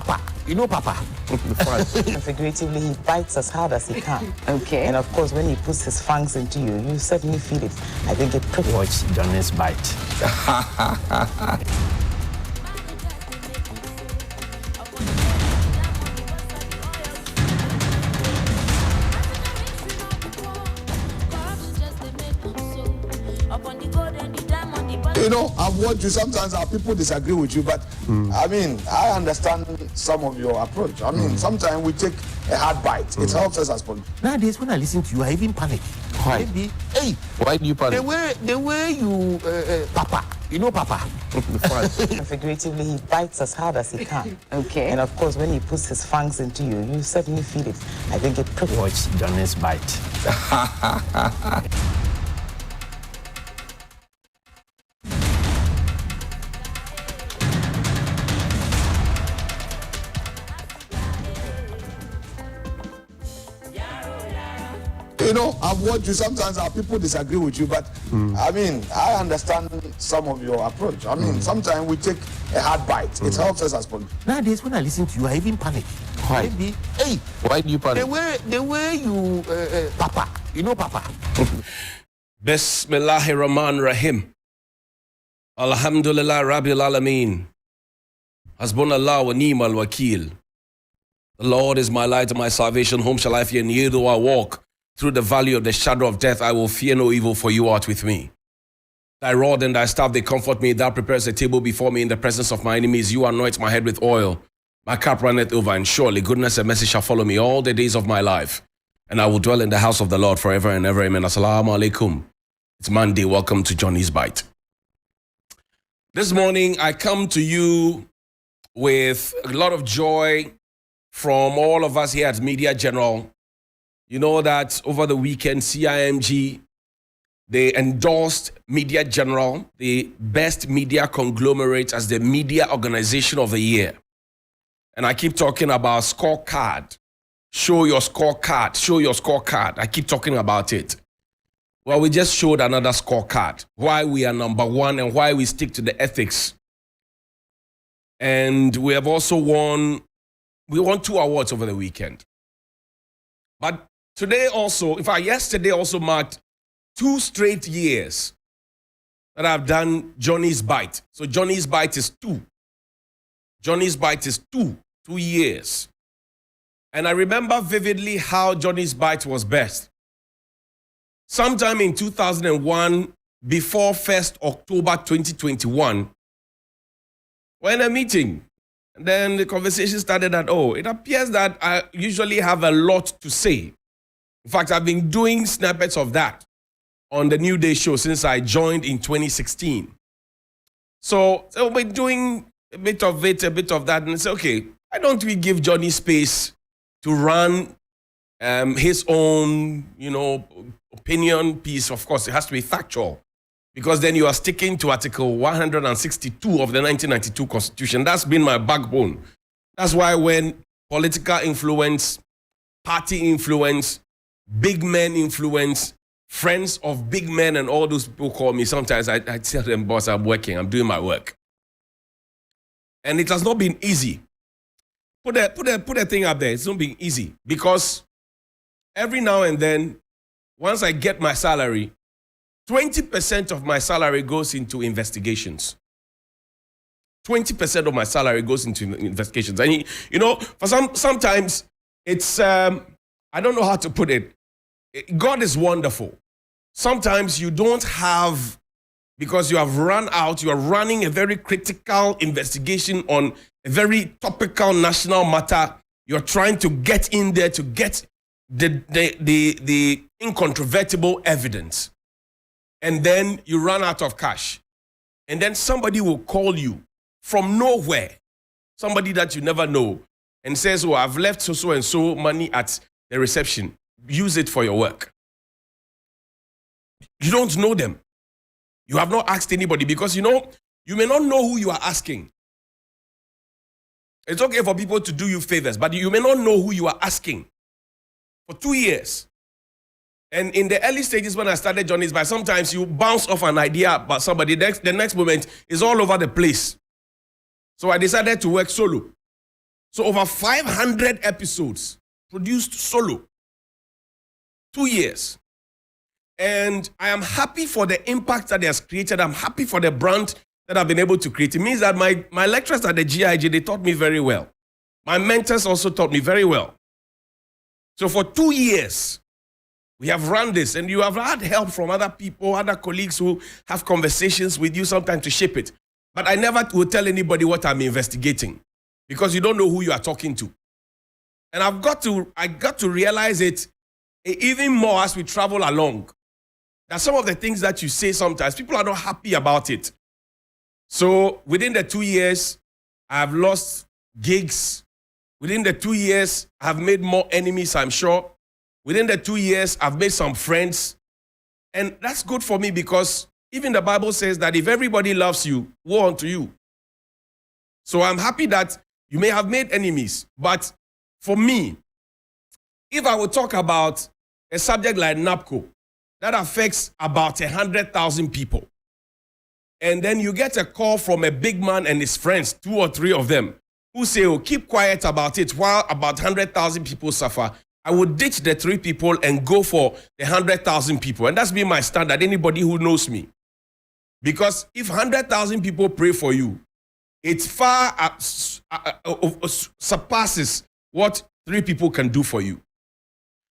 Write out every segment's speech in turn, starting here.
Papa. You know Papa? Figuratively, he bites as hard as he can. Okay. And of course, when he puts his fangs into you, you certainly feel it. I think it prickles. Watch Johnny's bite. You know, I've watched you. Sometimes our people disagree with you, but I mean, I understand some of your approach. I mean, sometimes we take a hard bite. It helps us as politicians. Nowadays, when I listen to you, I even panic. Why? Maybe, hey, Why do you panic? the way you, Papa. You know Papa? Figuratively, he bites as hard as he can. Okay. And of course, when he puts his fangs into you, you certainly feel it. I think it prickles. Watch Johnny's bite. You know, I've watched you. Sometimes our people disagree with you, but I mean, I understand some of your approach. I mean, sometimes we take a hard bite. It helps us as politicians. Nowadays, when I listen to you, I even panic. Why? Maybe, hey, Why do you panic? the way you, Papa. You know Papa? Bismillahir Rahman Rahim. Alhamdulillah Rabbil Alameen. Hasbunallah wa ni'mal wakil. The Lord is my light and my salvation. Whom shall I fear? Neither do I walk through the valley of the shadow of death. I will fear no evil, for you art with me. Thy rod and thy staff, they comfort me. Thou preparest a table before me in the presence of my enemies. You anoint my head with oil. My cup runneth over, and surely goodness and mercy shall follow me all the days of my life. And I will dwell in the house of the Lord forever and ever. Amen. Assalamu alaikum. It's Monday. Welcome to Johnny's Bite. This morning, I come to you with a lot of joy from all of us here at Media General. You know that over the weekend, CIMG, they endorsed Media General, the best media conglomerate, as the media organization of the year. And I keep talking about scorecard. Show your scorecard. Show your scorecard. I keep talking about it. Well, we just showed another scorecard. Why we are number one and why we stick to the ethics. And we have also won 2 awards over the weekend. But today also, in fact, yesterday also marked 2 straight years that I've done Johnny's Bite. So Johnny's Bite is 2. Johnny's Bite is 2 years. And I remember vividly how Johnny's Bite was best. Sometime in 2001, before 1st October 2021, we're in a meeting. And then the conversation started that, it appears that I usually have a lot to say. In fact, I've been doing snippets of that on the New Day show since I joined in 2016. So we're doing a bit of it, a bit of that, and it's okay. Why don't we give Johnny space to run his own, opinion piece? Of course, it has to be factual, because then you are sticking to Article 162 of the 1992 Constitution. That's been my backbone. That's why when political influence, party influence, big men influence, friends of big men and all those people call me, sometimes I tell them, boss, I'm working, I'm doing my work. And it has not been easy. Put a thing up there. It's not been easy, because every now and then, once I get my salary, 20% of my salary goes into investigations. 20% of my salary goes into investigations. And, for sometimes it's, I don't know how to put it. God is wonderful. Sometimes you don't have, because you have run out, you are running a very critical investigation on a very topical national matter. You're trying to get in there to get the incontrovertible evidence. And then you run out of cash. And then somebody will call you from nowhere, somebody that you never know, and says, I've left so and so money at the reception. Use it for your work. You don't know them. You have not asked anybody, because you may not know who you are asking. It's okay for people to do you favors, but you may not know who you are asking. For 2 years. And in the early stages when I started Johnny's Bite, sometimes you bounce off an idea about somebody, the next moment is all over the place. So I decided to work solo. So over 500 episodes produced solo. 2 years. And I am happy for the impact that it has created. I'm happy for the brand that I've been able to create. It means that my lecturers at the GIG, they taught me very well. My mentors also taught me very well. So for 2 years, we have run this, and you have had help from other people, other colleagues who have conversations with you sometimes to shape it. But I never will tell anybody what I'm investigating, because you don't know who you are talking to. And I got to realize it even more as we travel along. That some of the things that you say sometimes, people are not happy about it. So within the 2 years, I have lost gigs. Within the 2 years, I have made more enemies, I'm sure. Within the 2 years, I've made some friends. And that's good for me, because even the Bible says that if everybody loves you, woe unto you. So I'm happy that you may have made enemies. But for me, if I would talk about a subject like NAPCO, that affects about 100,000 people, and then you get a call from a big man and his friends, 2 or 3 of them, who say, oh, keep quiet about it while about 100,000 people suffer, I would ditch the 3 people and go for the 100,000 people. And that's been my standard, anybody who knows me. Because if 100,000 people pray for you, it far surpasses what 3 people can do for you.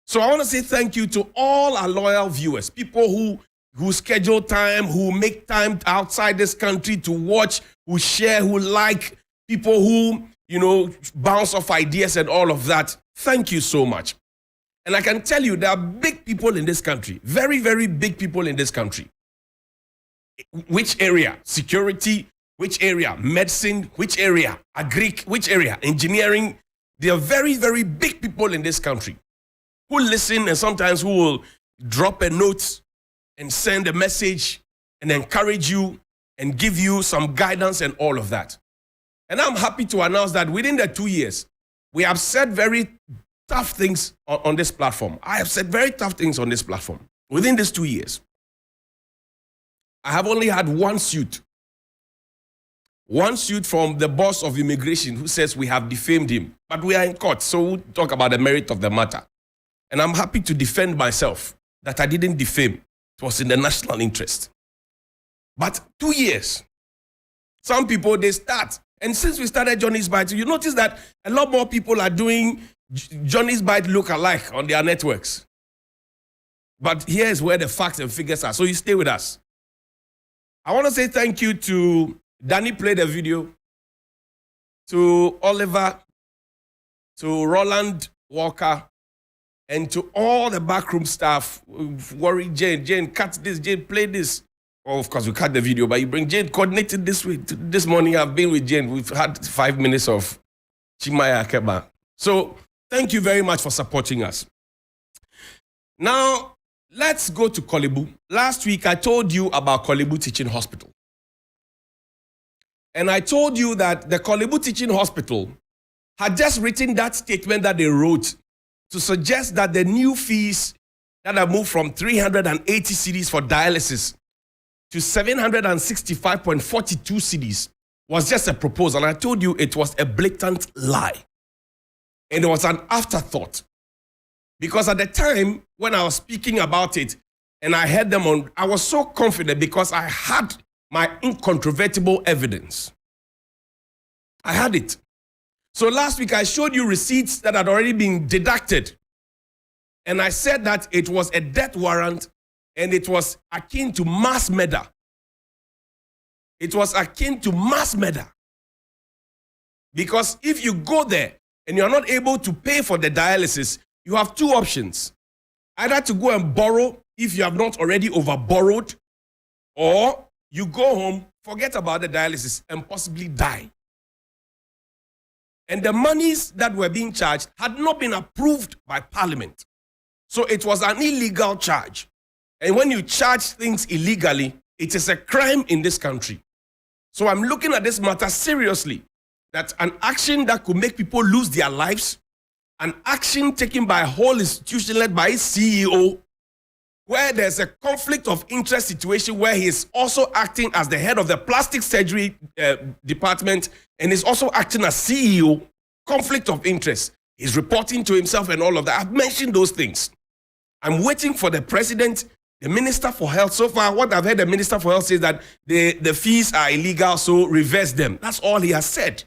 So I want to say thank you to all our loyal viewers, people who schedule time, who make time outside this country to watch, who share, who like, people who, bounce off ideas and all of that. Thank you so much. And I can tell you there are big people in this country, very, very big people in this country. Which area? Security. Which area? Medicine. Which area? Agric. Which area? Engineering. There are very, very big people in this country who listen, and sometimes who will drop a note and send a message and encourage you and give you some guidance and all of that. And I'm happy to announce that within the 2 years, we have said very tough things on this platform. I have said very tough things on this platform. Within these 2 years, I have only had one suit. One suit from the boss of immigration who says we have defamed him. But we are in court, so we'll talk about the merit of the matter. And I'm happy to defend myself that I didn't defame. It was in the national interest. But 2 years, some people, they start. And since we started Johnny's Bite, you notice that a lot more people are doing Johnny's Bite look-alike on their networks. But here's where the facts and figures are. So you stay with us. I want to say thank you to Danny played a video, to Oliver, to Roland Walker, and to all the backroom staff. Worry Jane, cut this, Jane, play this. Oh, of course, we cut the video, but you bring Jane, coordinated this week. This morning, I've been with Jane. We've had 5 minutes of Chimaya Akeba. So, thank you very much for supporting us. Now, let's go to Colibu. Last week, I told you about Colibu Teaching Hospital. And I told you that the Colibu Teaching Hospital had just written that statement that they wrote to suggest that the new fees that have moved from 380 cedis for dialysis to 765.42 cedis was just a proposal. And I told you it was a blatant lie. And it was an afterthought. Because at the time when I was speaking about it and I heard them on, I was so confident because I had my incontrovertible evidence. I had it. So last week I showed you receipts that had already been deducted. And I said that it was a death warrant and it was akin to mass murder. It was akin to mass murder. Because if you go there and you're not able to pay for the dialysis, you have 2 options. Either to go and borrow if you have not already overborrowed, or you go home, forget about the dialysis, and possibly die. And the monies that were being charged had not been approved by Parliament. So it was an illegal charge. And when you charge things illegally, it is a crime in this country. So I'm looking at this matter seriously, that an action that could make people lose their lives, an action taken by a whole institution led by its CEO, where there's a conflict of interest situation where he is also acting as the head of the plastic surgery department and is also acting as CEO, conflict of interest. He's reporting to himself and all of that. I've mentioned those things. I'm waiting for the president, the Minister for Health. So far, what I've heard the Minister for Health says that the fees are illegal, so reverse them. That's all he has said.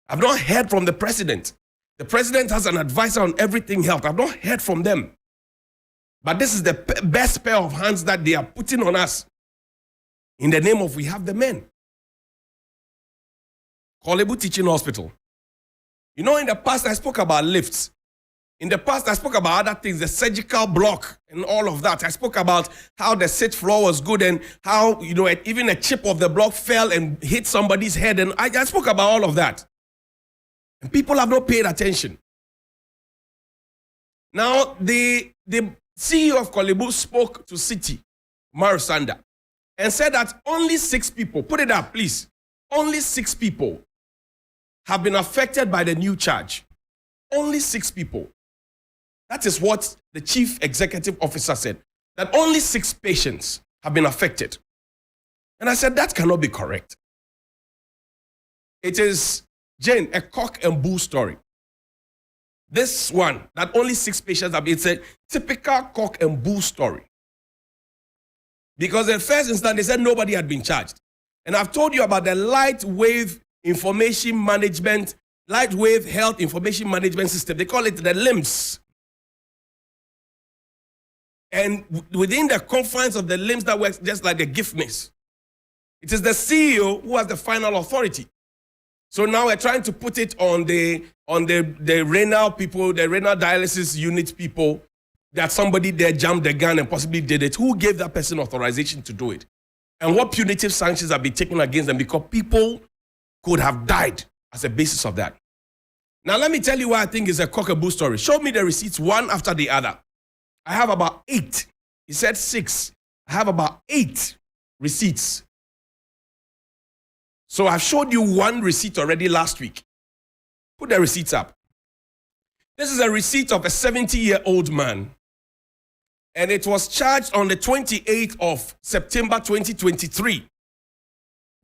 I've not heard from the president. The president has an advisor on everything health. I've not heard from them. But this is the best pair of hands that they are putting on us. In the name of we have the men. Colibu Teaching Hospital. You know, in the past, I spoke about lifts. In the past, I spoke about other things, the surgical block and all of that. I spoke about how the sixth floor was good and how, you know, even a chip of the block fell and hit somebody's head. And I spoke about all of that. And people have not paid attention. Now, the CEO of Colibu spoke to City, Marusanda, and said that only 6 people, put it up, please, only 6 people have been affected by the new charge. Only 6 people. That is what the chief executive officer said, that only 6 patients have been affected. And I said, that cannot be correct. It is, Jane, a cock and bull story. This one, that only 6 patients have been, it's a typical cock and bull story. Because in first instance, they said nobody had been charged. And I've told you about the light wave information management, light wave health information management system. They call it the LIMS. And within the confines of the LIMS, that works just like the gift miss. It is the CEO who has the final authority. So now we're trying to put it on the renal people, the renal dialysis unit people, that somebody there jumped the gun and possibly did it. Who gave that person authorization to do it? And what punitive sanctions have been taken against them, because people could have died as a basis of that. Now, let me tell you why I think it's a cockaboo story. Show me the receipts one after the other. I have about 8. He said 6. I have about 8 receipts. So I've showed you 1 receipt already last week. Put the receipts up. This is a receipt of a 70-year-old man. And it was charged on the 28th of September 2023.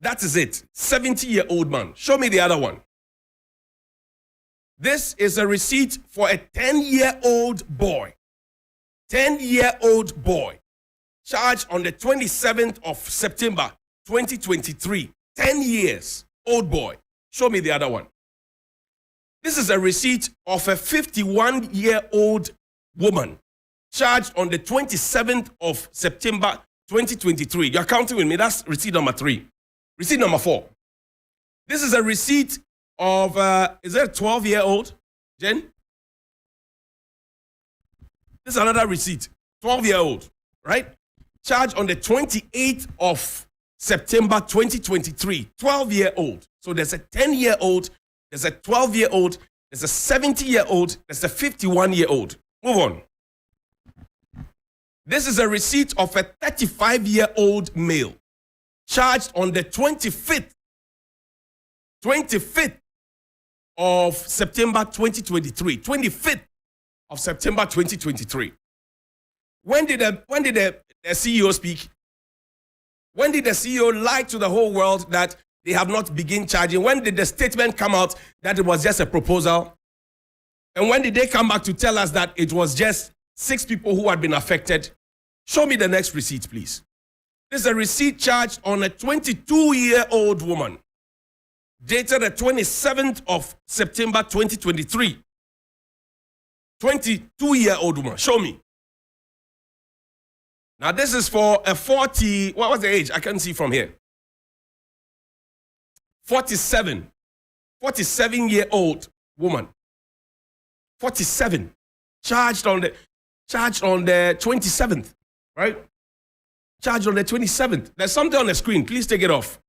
That is it. 70-year-old man. Show me the other one. This is a receipt for a 10-year-old boy. 10-year-old boy. Charged on the 27th of September 2023. 10 years. Old boy. Show me the other one. This is a receipt of a 51-year-old woman. Charged on the 27th of September 2023. You're counting with me. That's receipt number 3. Receipt number 4. This is a receipt of, is that a 12-year-old, Jen? This is another receipt. 12-year-old, right? Charged on the 28th of September 2023. 12-year-old. So there's a 10-year-old, there's a 12-year-old, there's a 70-year-old, there's a 51-year-old. Move on. This is a receipt of a 35-year-old male, charged on the 25th of September 2023. 25th of September 2023. When did the CEO speak? When did the CEO lie to the whole world that they have not begun charging? When did the statement come out that it was just a proposal? And when did they come back to tell us that it was just 6 people who had been affected? Show me the next receipt, please. This is a receipt charged on a 22-year-old woman, dated the 27th of September 2023. 22-year-old woman. Show me. Now, this is for a 40, what was the age? I can't see from here. 47-year-old woman. 47. Charged on the 27th. Right? Charged on the 27th. There's something on the screen. Please take it off.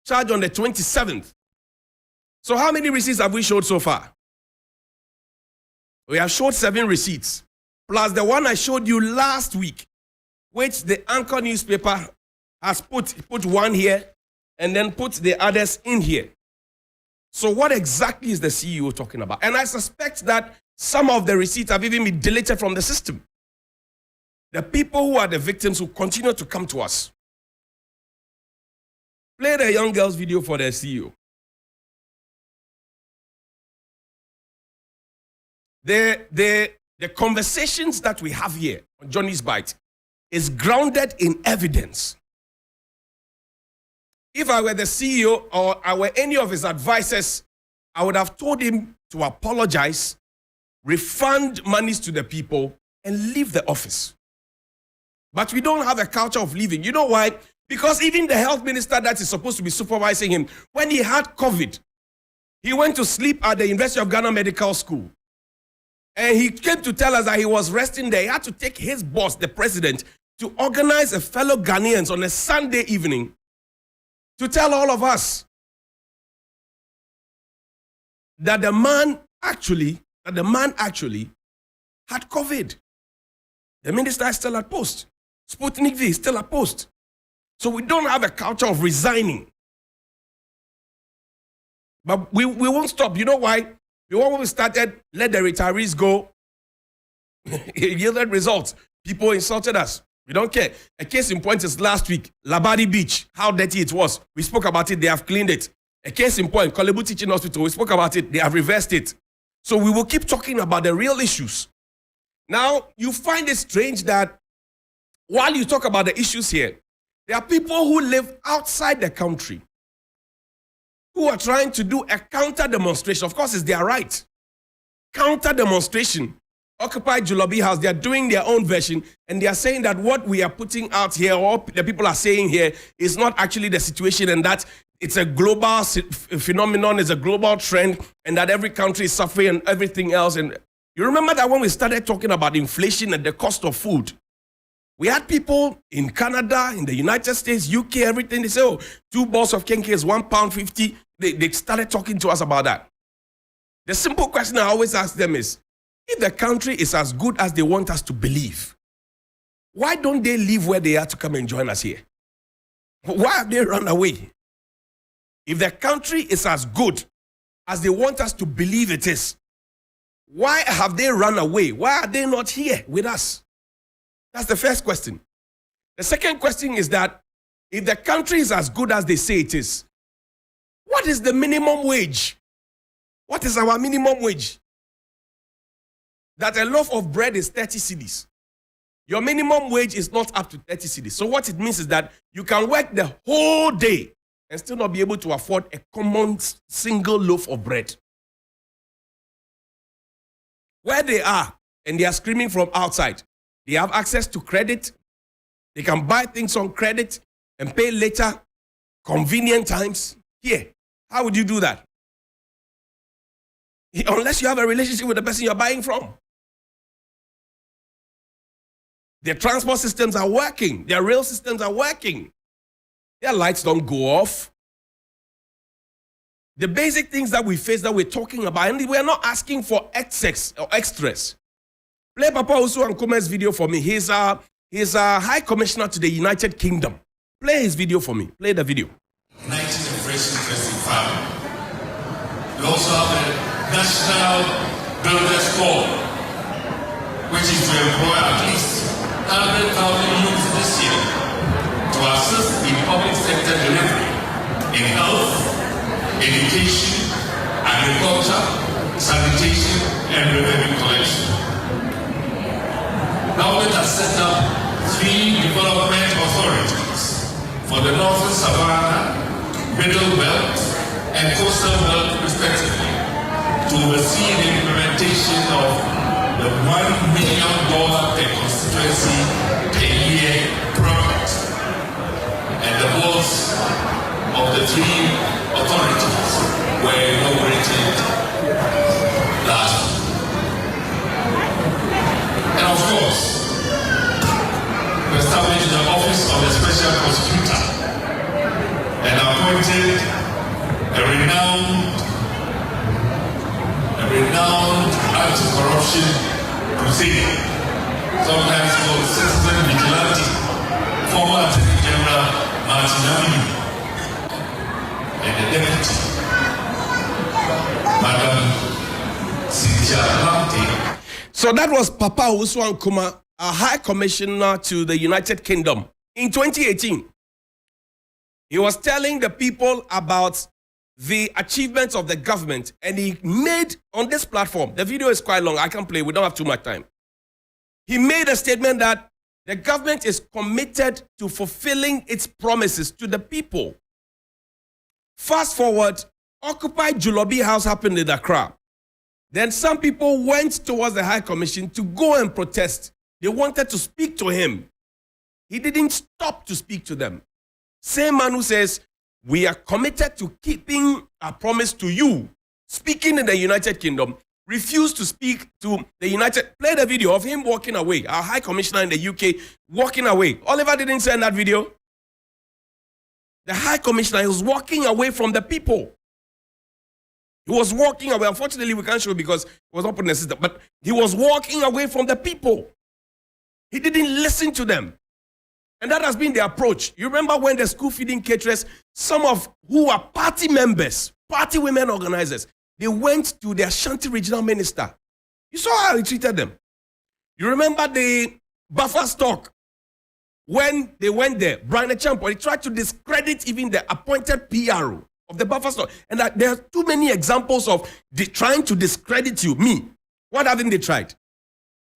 Charged on the 27th. So how many receipts have we showed so far? We have showed 7 receipts. Plus the one I showed you last week, which the Anchor newspaper has put 1 here and then put the others in here. So what exactly is the CEO talking about? And I suspect that some of the receipts have even been deleted from the system. The people who are the victims will continue to come to us. Play the young girl's video for the CEO. The conversations that we have here on Johnny's Bite is grounded in evidence. If I were the CEO or I were any of his advisors, I would have told him to apologize, refund monies to the people, and leave the office. But we don't have a culture of leaving. You know why? Because even the health minister that is supposed to be supervising him, when he had COVID, he went to sleep at the University of Ghana Medical School. And he came to tell us that he was resting there. He had to take his boss, the president, to organize a fellow Ghanaians on a Sunday evening to tell all of us that the man actually had COVID. The minister is still at post. Sputnik V is still at post. So we don't have a culture of resigning. But we won't stop. You know why? When we started, let the retirees go, it yielded results. People insulted us. We don't care. A case in point is last week, Labadi Beach, how dirty it was. We spoke about it, they have cleaned it. A case in point, Colibu Teaching Hospital, we spoke about it, they have reversed it. So we will keep talking about the real issues. Now, you find it strange that while you talk about the issues here, there are people who live outside the country who are trying to do a counter demonstration. Of course, it's their right. Counter demonstration. Occupy Julabi House, they are doing their own version, and they are saying that what we are putting out here, or the people are saying here, is not actually the situation, and that it's a global phenomenon, it's a global trend, and that every country is suffering and everything else. And you remember that when we started talking about inflation and the cost of food, we had people in Canada, in the United States, UK, everything. They say, oh, 2 balls of kenke is £1.50. They started talking to us about that. The simple question I always ask them is, if the country is as good as they want us to believe, why don't they leave where they are to come and join us here? Why have they run away? If the country is as good as they want us to believe it is, why have they run away? Why are they not here with us? That's the first question. The second question is that if the country is as good as they say it is, what is the minimum wage? What is our minimum wage? That a loaf of bread is 30 cedis. Your minimum wage is not up to 30 cedis. So what it means is that you can work the whole day and still not be able to afford a common single loaf of bread. Where they are, and they are screaming from outside, they have access to credit. They can buy things on credit and pay later, convenient times. Here, how would you do that? Unless you have a relationship with the person you're buying from. Their transport systems are working. Their rail systems are working. Their lights don't go off. The basic things that we face that we're talking about, and we're not asking for excess or extras. Play Papa Usu and Kume's video for me. He's a High Commissioner to the United Kingdom. Play his video for me. Play the video. 19 Inflation Testing Fund. We also have the National Builders Corps, which is to employ at least 100,000 youths this year to assist in public sector delivery in health, education, agriculture, sanitation, and revenue collection. Government has set up 3 development authorities for the Northern Savannah, Middle Belt, and Coastal Belt respectively to oversee the implementation of the $1 million per constituency per year project. And the boards of the 3 authorities were inaugurated last week. And of course, we established the Office of the Special Prosecutor and appointed a renowned anti-corruption crusader, sometimes called citizen vigilante, former Attorney General Martin Aminu, and the Deputy, Madam Cynthia Lamte. So that was Papa Usu Nkrumah, a High Commissioner to the United Kingdom in 2018. He was telling the people about the achievements of the government, and he made on this platform, the video is quite long, I can't play, we don't have too much time. He made a statement that the government is committed to fulfilling its promises to the people. Fast forward, Occupy Julobi House happened in Accra. Then some people went towards the High Commission to go and protest. They wanted to speak to him. He didn't stop to speak to them. Same man who says, we are committed to keeping our promise to you, speaking in the United Kingdom, refused to speak to the United. Play the video of him walking away, our High Commissioner in the UK walking away. Oliver didn't send that video. The High Commissioner was walking away from the people. He was walking away. Unfortunately, we can't show it because it was not put in the system, but he was walking away from the people. He didn't listen to them. And that has been the approach. You remember when the school feeding caterers, some of who are party members, party women organizers, they went to the Ashanti regional minister. You saw how he treated them. You remember the buffer stock when they went there, Brian Echampo, he tried to discredit even the appointed PRO of the buffer stock. And that there are too many examples of trying to discredit you. Me, what haven't they tried?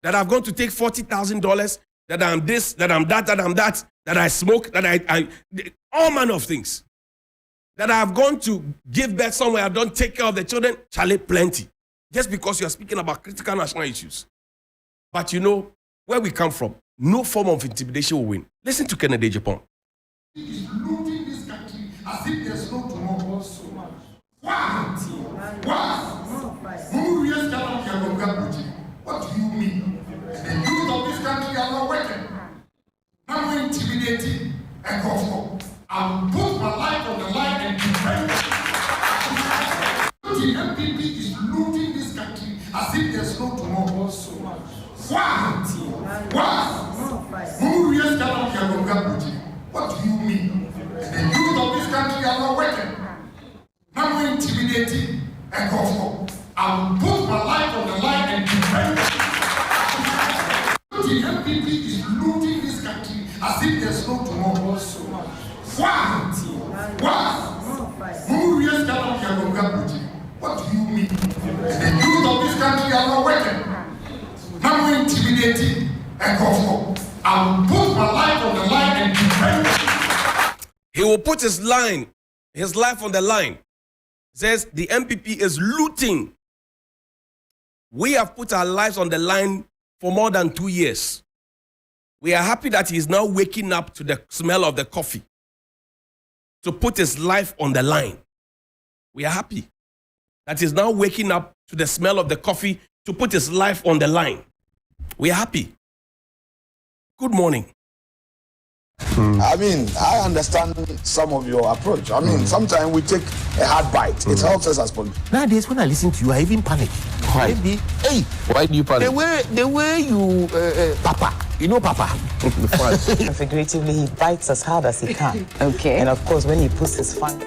That I've gone to take $40,000, that I'm this, that I'm that, that I smoke, that I all manner of things. That I've gone to give birth somewhere, I don't take care of the children, Charlie, plenty. Just because you're speaking about critical national issues. But you know, where we come from, no form of intimidation will win. Listen to Kennedy Japan. He is looting this country as if there's no tomorrow. Why? What do you mean? The youth of this country are not working. Now intimidating and control. I will put my life on the line and defend. The MPP is looting this country as if there's no tomorrow. Why? What do you mean? The youth of this country are not working. Now intimidating and control. I will put my life on the line and defend. The MPP is looting this country as if there's no tomorrow. Why? What do you mean? The youth of this country are not working. Now intimidating and control. I will put my life on the line and defend. He will put his life on the line. Says the MPP is looting. We have put our lives on the line for more than 2 years. We are happy that he is now waking up to the smell of the coffee to put his life on the line. We are happy that he is now waking up to the smell of the coffee to put his life on the line. We are happy. Good morning. I mean, I understand some of your approach. I mean, sometimes we take a hard bite. It helps us as politicians. Nowadays, when I listen to you, I even panic. Why? Maybe, hey, Why do you panic? the way you, Papa, you know Papa. Figuratively, he bites as hard as he can. Okay. And of course, when he puts his fang